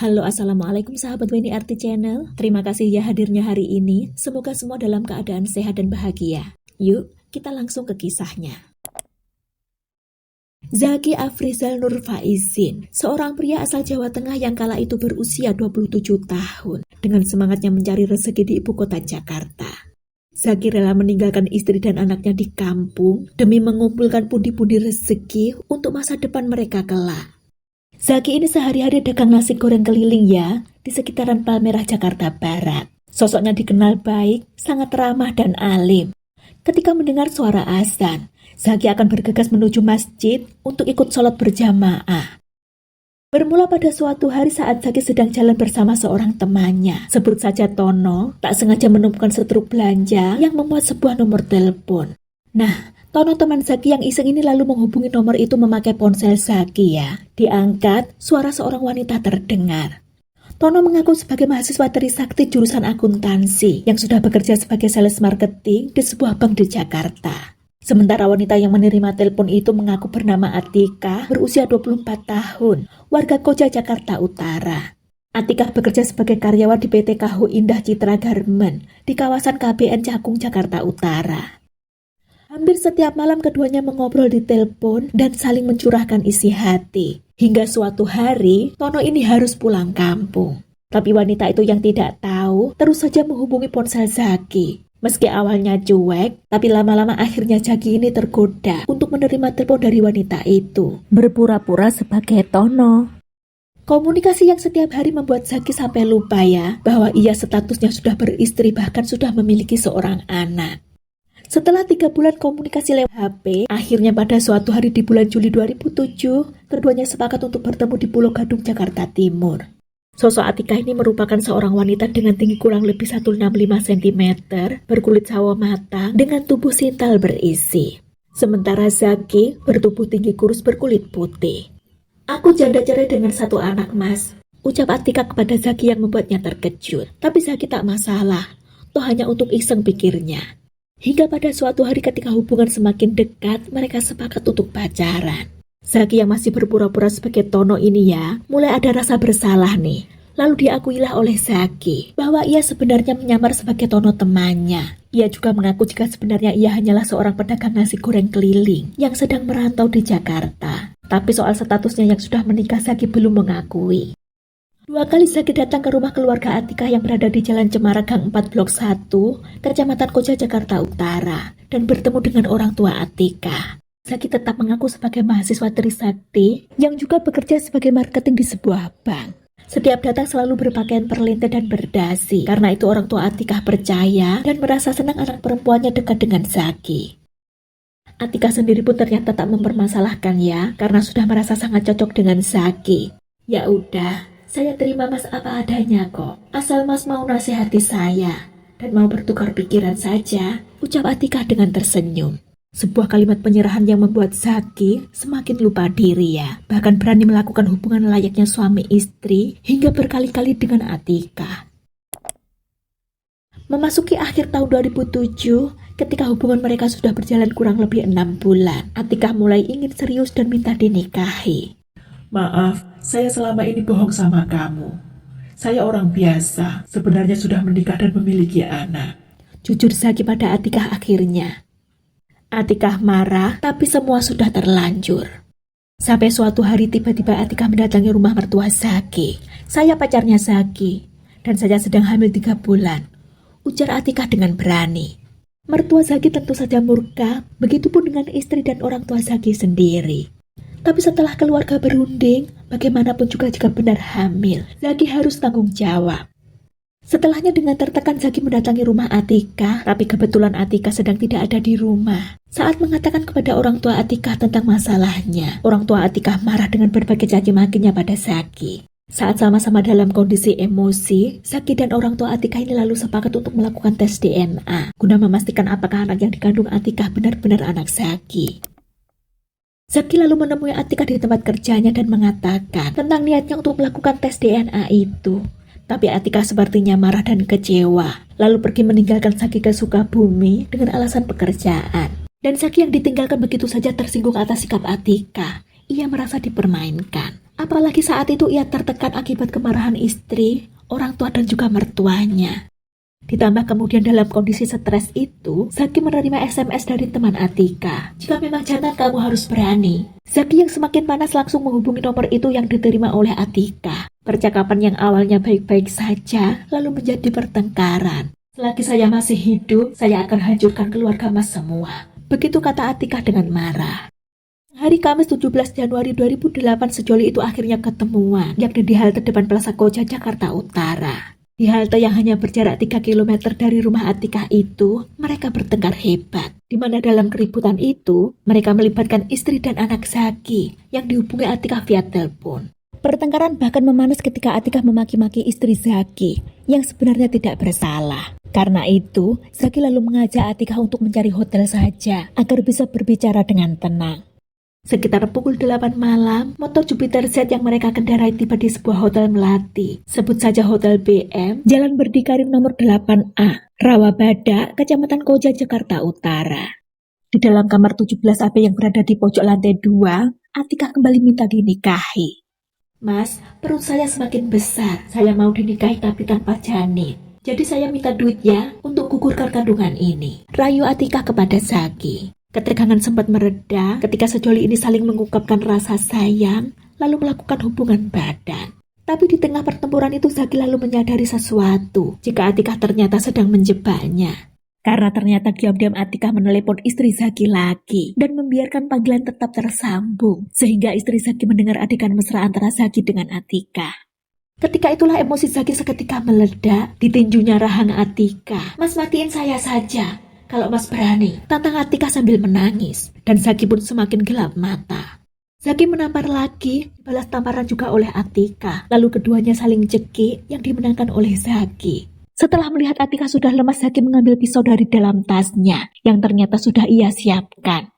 Halo, Assalamualaikum sahabat Weni Arti Channel. Terima kasih ya hadirnya hari ini. Semoga semua dalam keadaan sehat dan bahagia. Yuk, kita langsung ke kisahnya. Zaki Afrizal Nur Faizin, seorang pria asal Jawa Tengah yang kala itu berusia 27 tahun. Dengan semangatnya mencari rezeki di ibu kota Jakarta. Zaki rela meninggalkan istri dan anaknya di kampung demi mengumpulkan pundi-pundi rezeki untuk masa depan mereka kelak. Zaki ini sehari-hari dagang nasi goreng keliling ya, di sekitaran Palmerah, Jakarta Barat. Sosoknya dikenal baik, sangat ramah dan alim. Ketika mendengar suara azan, Zaki akan bergegas menuju masjid untuk ikut sholat berjamaah. Bermula pada suatu hari saat Zaki sedang jalan bersama seorang temannya, sebut saja Tono, tak sengaja menemukan setruk belanja yang memuat sebuah nomor telepon. Nah, Tono teman Zaki yang iseng ini lalu menghubungi nomor itu memakai ponsel Zaki ya. Diangkat, suara seorang wanita terdengar. Tono mengaku sebagai mahasiswa Trisakti jurusan akuntansi yang sudah bekerja sebagai sales marketing di sebuah bank di Jakarta. Sementara wanita yang menerima telepon itu mengaku bernama Atika, berusia 24 tahun, warga Koja, Jakarta Utara. Atika bekerja sebagai karyawan di PT Kahu Indah Citra Garmen di kawasan KBN Cakung, Jakarta Utara. Hampir setiap malam keduanya mengobrol di telepon dan saling mencurahkan isi hati. Hingga suatu hari, Tono ini harus pulang kampung. Tapi wanita itu yang tidak tahu, terus saja menghubungi ponsel Zaki. Meski awalnya cuek, tapi lama-lama akhirnya Zaki ini tergoda untuk menerima telepon dari wanita itu. Berpura-pura sebagai Tono. Komunikasi yang setiap hari membuat Zaki sampai lupa ya, bahwa ia statusnya sudah beristri bahkan sudah memiliki seorang anak. Setelah 3 bulan komunikasi lewat HP, akhirnya pada suatu hari di bulan Juli 2007, keduanya sepakat untuk bertemu di Pulau Gadung, Jakarta Timur. Sosok Atika ini merupakan seorang wanita dengan tinggi kurang lebih 165 cm, berkulit sawo matang, dengan tubuh sintal berisi. Sementara Zaki bertubuh tinggi kurus berkulit putih. "Aku janda cerai dengan 1 anak, Mas," ucap Atika kepada Zaki yang membuatnya terkejut. Tapi Zaki tak masalah, toh hanya untuk iseng pikirnya. Hingga pada suatu hari ketika hubungan semakin dekat, mereka sepakat untuk pacaran. Zaki yang masih berpura-pura sebagai Tono ini ya, mulai ada rasa bersalah nih. Lalu diakuilah oleh Zaki bahwa ia sebenarnya menyamar sebagai Tono temannya. Ia juga mengaku jika sebenarnya ia hanyalah seorang pedagang nasi goreng keliling yang sedang merantau di Jakarta. Tapi soal statusnya yang sudah menikah Zaki belum mengakui. 2 kali Zaki datang ke rumah keluarga Atika yang berada di Jalan Cemara Gang 4 Blok 1, Kecamatan Koja, Jakarta Utara, dan bertemu dengan orang tua Atika. Zaki tetap mengaku sebagai mahasiswa Trisakti yang juga bekerja sebagai marketing di sebuah bank. Setiap datang selalu berpakaian perlintai dan berdasi, karena itu orang tua Atika percaya dan merasa senang anak perempuannya dekat dengan Zaki. Atika sendiri pun ternyata tak mempermasalahkan ya, karena sudah merasa sangat cocok dengan Zaki. "Ya udah, saya terima Mas apa adanya kok, asal Mas mau nasihati saya dan mau bertukar pikiran saja," ucap Atika dengan tersenyum. Sebuah kalimat penyerahan yang membuat Zaki semakin lupa diri ya, bahkan berani melakukan hubungan layaknya suami istri hingga berkali-kali dengan Atika. Memasuki akhir tahun 2007, ketika hubungan mereka sudah berjalan kurang lebih 6 bulan, Atika mulai ingin serius dan minta dinikahi. "Maaf, saya selama ini bohong sama kamu. Saya orang biasa, sebenarnya sudah menikah dan memiliki anak," jujur Zaki pada Atika akhirnya. Atika marah, tapi semua sudah terlanjur. Sampai suatu hari tiba-tiba Atika mendatangi rumah mertua Zaki. "Saya pacarnya Zaki, dan saya sedang hamil 3 bulan, ujar Atika dengan berani. Mertua Zaki tentu saja murka, begitupun dengan istri dan orang tua Zaki sendiri. Tapi setelah keluarga berunding, bagaimanapun juga jika benar hamil, Zaki harus tanggung jawab. Setelahnya dengan tertekan Zaki mendatangi rumah Atika, tapi kebetulan Atika sedang tidak ada di rumah. Saat mengatakan kepada orang tua Atika tentang masalahnya, orang tua Atika marah dengan berbagai caci makinya pada Zaki. Saat sama-sama dalam kondisi emosi, Zaki dan orang tua Atika ini lalu sepakat untuk melakukan tes DNA, guna memastikan apakah anak yang dikandung Atika benar-benar anak Zaki. Zaki lalu menemui Atika di tempat kerjanya dan mengatakan tentang niatnya untuk melakukan tes DNA itu. Tapi Atika sepertinya marah dan kecewa, lalu pergi meninggalkan Zaki ke Sukabumi dengan alasan pekerjaan. Dan Zaki yang ditinggalkan begitu saja tersinggung atas sikap Atika. Ia merasa dipermainkan. Apalagi saat itu ia tertekan akibat kemarahan istri, orang tua dan juga mertuanya. Ditambah kemudian dalam kondisi stres itu, Zaki menerima SMS dari teman Atika. Jika memang jantan kamu harus berani. Zaki yang semakin panas langsung menghubungi nomor itu yang diterima oleh Atika. Percakapan yang awalnya baik-baik saja, lalu menjadi pertengkaran. Selagi saya masih hidup, saya akan hancurkan keluarga mas semua. Begitu kata Atika dengan marah. Hari Kamis 17 Januari 2008 sejoli itu akhirnya ketemuan, yakni di halte depan Plaza Koja, Jakarta Utara. Di halte yang hanya berjarak 3 km dari rumah Atika itu, mereka bertengkar hebat. Di mana dalam keributan itu, mereka melibatkan istri dan anak Zaki yang dihubungi Atika via telepon. Pertengkaran bahkan memanas ketika Atika memaki-maki istri Zaki yang sebenarnya tidak bersalah. Karena itu, Zaki lalu mengajak Atika untuk mencari hotel saja agar bisa berbicara dengan tenang. Sekitar pukul 8 malam, motor Jupiter Z yang mereka kendarai tiba di sebuah hotel melati. Sebut saja Hotel BM, Jalan Berdikari nomor 8A, Rawabada, Kecamatan Koja, Jakarta Utara. Di dalam kamar 17AB yang berada di pojok lantai 2, Atika kembali minta dinikahi. Mas, perut saya semakin besar. Saya mau dinikahi tapi tanpa janin. Jadi saya minta duit ya untuk gugurkan kandungan ini. Rayu Atika kepada Zaki. Ketegangan sempat mereda ketika sejoli ini saling mengungkapkan rasa sayang, lalu melakukan hubungan badan. Tapi di tengah pertempuran itu Zaki lalu menyadari sesuatu, jika Atika ternyata sedang menjebaknya. Karena ternyata diam-diam Atika menelepon istri Zaki lagi dan membiarkan panggilan tetap tersambung, sehingga istri Zaki mendengar adegan mesra antara Zaki dengan Atika. Ketika itulah emosi Zaki seketika meledak, ditinjunya rahang Atika. Mas, matiin saya saja. Kalau mas berani, tantang Atika sambil menangis, dan Zaki pun semakin gelap mata. Zaki menampar lagi, dibalas tamparan juga oleh Atika, lalu keduanya saling cekik yang dimenangkan oleh Zaki. Setelah melihat Atika sudah lemas, Zaki mengambil pisau dari dalam tasnya, yang ternyata sudah ia siapkan.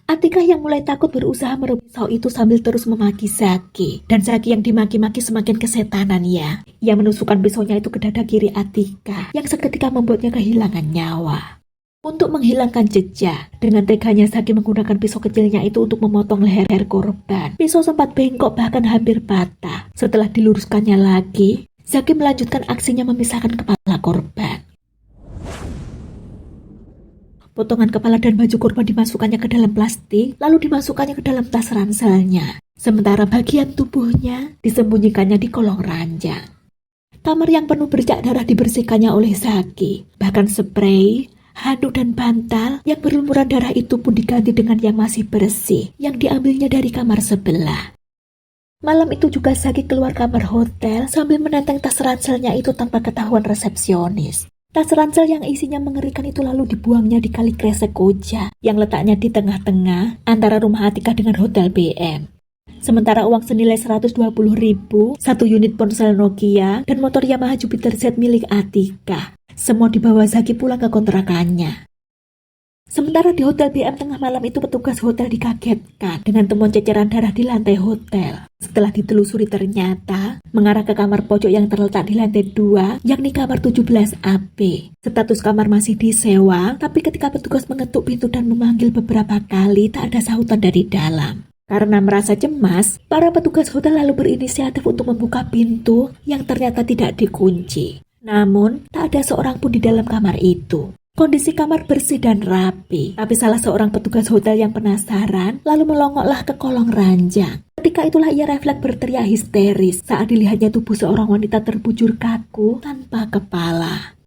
Atika yang mulai takut berusaha merebut pisau itu sambil terus memaki Zaki. Dan Zaki yang dimaki-maki semakin kesetanan ya. Ia menusukkan pisaunya itu ke dada kiri Atika, yang seketika membuatnya kehilangan nyawa. Untuk menghilangkan jejak, dengan teganya Zaki menggunakan pisau kecilnya itu untuk memotong leher korban. Pisau sempat bengkok bahkan hampir patah. Setelah diluruskannya lagi, Zaki melanjutkan aksinya memisahkan kepala korban. Potongan kepala dan baju korban dimasukkannya ke dalam plastik, lalu dimasukkannya ke dalam tas ranselnya. Sementara bagian tubuhnya disembunyikannya di kolong ranjang. Kamar yang penuh bercak darah dibersihkannya oleh Zaki. Bahkan spray, handuk dan bantal yang berlumuran darah itu pun diganti dengan yang masih bersih, yang diambilnya dari kamar sebelah. Malam itu juga Zaki keluar kamar hotel sambil menenteng tas ranselnya itu tanpa ketahuan resepsionis. Tas ransel yang isinya mengerikan itu lalu dibuangnya di Kali Kresek Koja, yang letaknya di tengah-tengah antara rumah Atika dengan Hotel BM. Sementara uang senilai 120.000, satu unit ponsel Nokia, dan motor Yamaha Jupiter Z milik Atika. Semua dibawa Zaki pulang ke kontrakannya. Sementara di Hotel BM tengah malam itu petugas hotel dikagetkan dengan temuan ceceran darah di lantai hotel. Setelah ditelusuri ternyata mengarah ke kamar pojok yang terletak di lantai 2, yakni kamar 17AB. Status kamar masih disewa, tapi ketika petugas mengetuk pintu dan memanggil beberapa kali tak ada sahutan dari dalam. Karena merasa cemas, para petugas hotel lalu berinisiatif untuk membuka pintu yang ternyata tidak dikunci. Namun, tak ada seorang pun di dalam kamar itu. Kondisi kamar bersih dan rapi, tapi salah seorang petugas hotel yang penasaran lalu melongoklah ke kolong ranjang. Ketika itulah ia refleks berteriak histeris saat dilihatnya tubuh seorang wanita terbujur kaku tanpa kepala.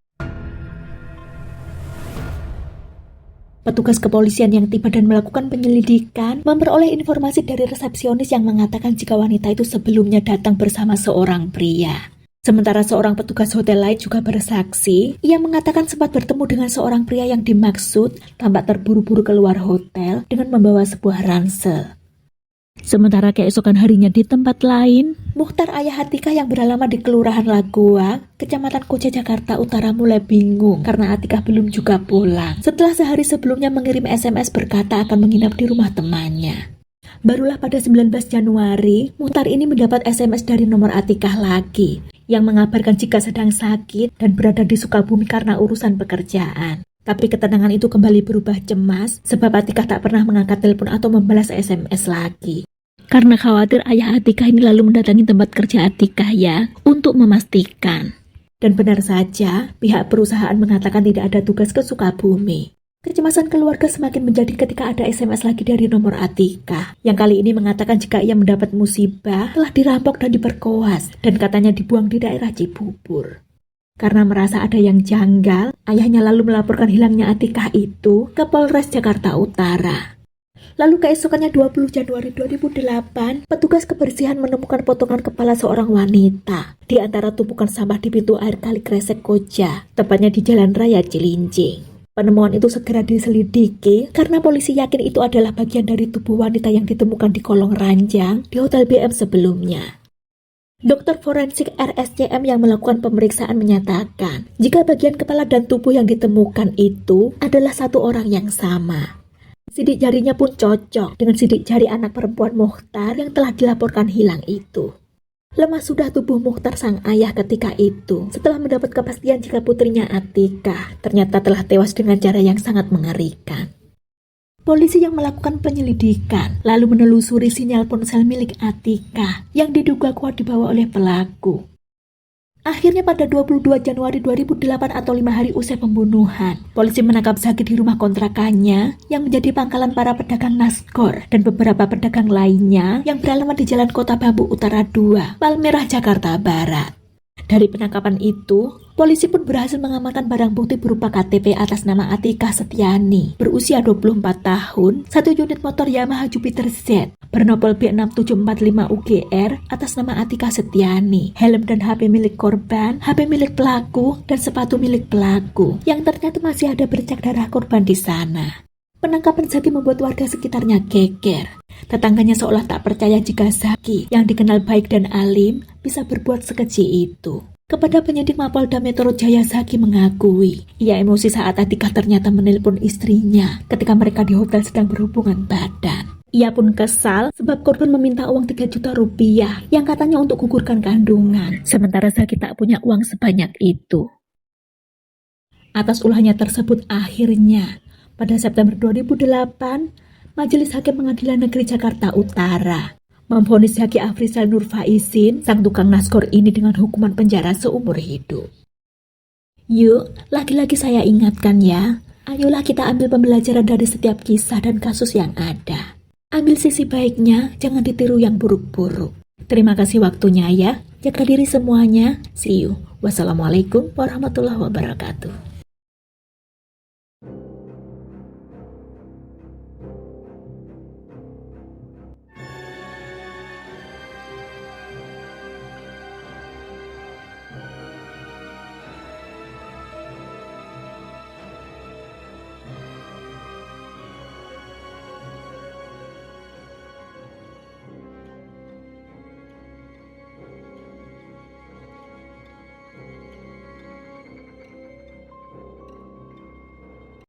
Petugas kepolisian yang tiba dan melakukan penyelidikan memperoleh informasi dari resepsionis yang mengatakan jika wanita itu sebelumnya datang bersama seorang pria. Sementara seorang petugas hotel lain juga bersaksi, ia mengatakan sempat bertemu dengan seorang pria yang dimaksud tampak terburu-buru keluar hotel dengan membawa sebuah ransel. Sementara keesokan harinya di tempat lain, Mukhtar ayah Atika yang beralamat di Kelurahan Lagoa, Kecamatan Koja, Jakarta Utara mulai bingung karena Atika belum juga pulang. Setelah sehari sebelumnya mengirim SMS berkata akan menginap di rumah temannya. Barulah pada 19 Januari, Mukhtar ini mendapat SMS dari nomor Atika lagi, yang mengabarkan jika sedang sakit dan berada di Sukabumi karena urusan pekerjaan. Tapi ketenangan itu kembali berubah cemas sebab Atika tak pernah mengangkat telepon atau membalas SMS lagi. Karena khawatir ayah Atikah ini lalu mendatangi tempat kerja Atikah ya, untuk memastikan. Dan benar saja, pihak perusahaan mengatakan tidak ada tugas ke Sukabumi. Kecemasan keluarga semakin menjadi ketika ada SMS lagi dari nomor Atikah, yang kali ini mengatakan jika ia mendapat musibah, telah dirampok dan diperkoas, dan katanya dibuang di daerah Cibubur. Karena merasa ada yang janggal, ayahnya lalu melaporkan hilangnya Atikah itu ke Polres Jakarta Utara. Lalu keesokannya 20 Januari 2008, petugas kebersihan menemukan potongan kepala seorang wanita di antara tumpukan sampah di pintu air Kali Kresek Koja, tepatnya di Jalan Raya Cilincing. Penemuan itu segera diselidiki karena polisi yakin itu adalah bagian dari tubuh wanita yang ditemukan di kolong ranjang di Hotel BM sebelumnya. Dokter forensik RSCM yang melakukan pemeriksaan menyatakan jika bagian kepala dan tubuh yang ditemukan itu adalah satu orang yang sama. Sidik jarinya pun cocok dengan sidik jari anak perempuan Mokhtar yang telah dilaporkan hilang itu. Lemah sudah tubuh Mokhtar sang ayah ketika itu setelah mendapat kepastian jika putrinya Atikah ternyata telah tewas dengan cara yang sangat mengerikan. Polisi yang melakukan penyelidikan lalu menelusuri sinyal ponsel milik Atikah yang diduga kuat dibawa oleh pelaku. Akhirnya pada 22 Januari 2008 atau 5 hari usai pembunuhan, polisi menangkap Zaki di rumah kontrakannya yang menjadi pangkalan para pedagang naskor dan beberapa pedagang lainnya yang beralamat di Jalan Kota Bambu Utara 2, Palmerah, Jakarta Barat. Dari penangkapan itu, polisi pun berhasil mengamankan barang bukti berupa KTP atas nama Atikah Setiani, berusia 24 tahun, 1 unit motor Yamaha Jupiter Z, bernopol B6745 UGR atas nama Atikah Setiani, helm dan HP milik korban, HP milik pelaku, dan sepatu milik pelaku, yang ternyata masih ada bercak darah korban di sana. Penangkapan Zaki membuat warga sekitarnya geger. Tetangganya seolah tak percaya jika Zaki, yang dikenal baik dan alim, bisa berbuat sekeji itu. Kepada penyidik Mapolda Metro Jaya, Zaki mengakui ia emosi saat Atikah ternyata menelpon istrinya ketika mereka di hotel sedang berhubungan badan. Ia pun kesal sebab korban meminta uang 3 juta rupiah yang katanya untuk gugurkan kandungan, sementara Zaki tak punya uang sebanyak itu. Atas ulahnya tersebut akhirnya, pada September 2008, Majelis Hakim Pengadilan Negeri Jakarta Utara memvonis Zaki Afrizal Nur Faizin, sang tukang naskor ini dengan hukuman penjara seumur hidup. Yuk, lagi-lagi saya ingatkan ya, ayolah kita ambil pembelajaran dari setiap kisah dan kasus yang ada. Ambil sisi baiknya, jangan ditiru yang buruk-buruk. Terima kasih waktunya ya, jaga diri semuanya, see you. Wassalamualaikum warahmatullahi wabarakatuh.